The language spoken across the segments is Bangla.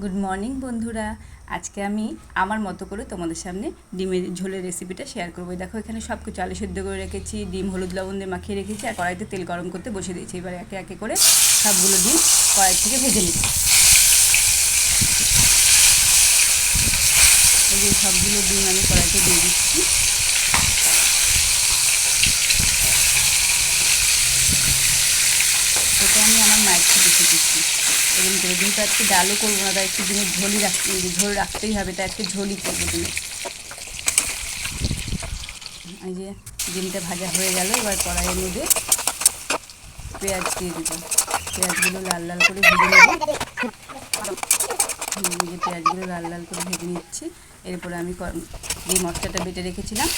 গুড মর্নিং বন্ধুরা। আজকে আমি আমার মতো করে তোমাদের সামনে ডিমের ঝোলের রেসিপিটা শেয়ার করবো। দেখো এখানে সব কিছু আলু সেদ্ধ করে রেখেছি, ডিম হলুদ লবণ দিয়ে মাখিয়ে রেখেছি, আর কড়াইতে তেল গরম করতে বসে দিয়েছি। এবার একে একে করে সবগুলো ডিম কড়াই থেকে ভেজে নিচ্ছি। এই যে সবগুলো ডিম আমি কড়াইতে দিয়ে দিচ্ছি। এটা আমি আমার মায়ের থেকে শিখেছি। এরকম করে ডিমটা একটু ডালও করবো না, তাই একটু ডিমের ঝোল রাখতেই হবে, তাই একটু ঝোলই করবো ডিমের। এই যে ডিমটা ভাজা হয়ে গেল। এবার কড়াইয়ের মধ্যে পেঁয়াজ দিয়ে দেবো। পেঁয়াজগুলো লাল লাল করে ভেজে নেব। এই যে পেঁয়াজগুলো লাল লাল করে ভেজে নিচ্ছি। এরপরে আমি যে মশলাটা বেটে রেখেছিলাম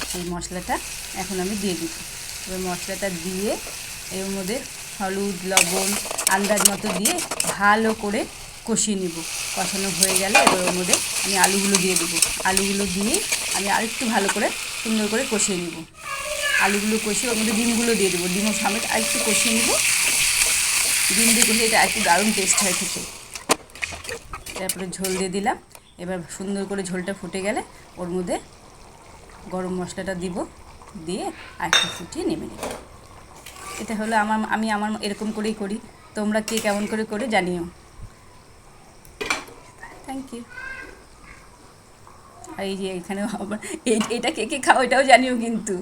সেই মশলাটা এখন আমি দিয়ে দিব। এবার মশলাটা দিয়ে এর মধ্যে হলুদ লবণ আন্দাজ মতো দিয়ে ভালো করে কষিয়ে নেব। কষানো হয়ে গেলে এবার ওর মধ্যে আমি আলুগুলো দিয়ে দেবো। আলুগুলো দিয়ে আমি আরেকটু ভালো করে সুন্দর করে কষিয়ে নেব। আলুগুলো কষিয়ে ওর মধ্যে ডিমগুলো দিয়ে দেবো। ডিমও সমেত আরেকটু কষিয়ে নেব। ডিম দিয়ে কষিয়ে এটা একটু দারুণ টেস্ট হয় খেতে। তারপরে ঝোল দিয়ে দিলাম। এবার সুন্দর করে ঝোলটা ফুটে গেলে ওর মধ্যে গরম মশলাটা দিব, দিয়ে আরেকটু ফুটিয়ে নেমে নেব। এটা হলো আমি আমার এরকম করেই করি। তোমরা কে কেমন করে জানিও। Thank you. আর এই যে এখানেও আবার এটা কে কে খাও এটাও জানিও কিন্তু।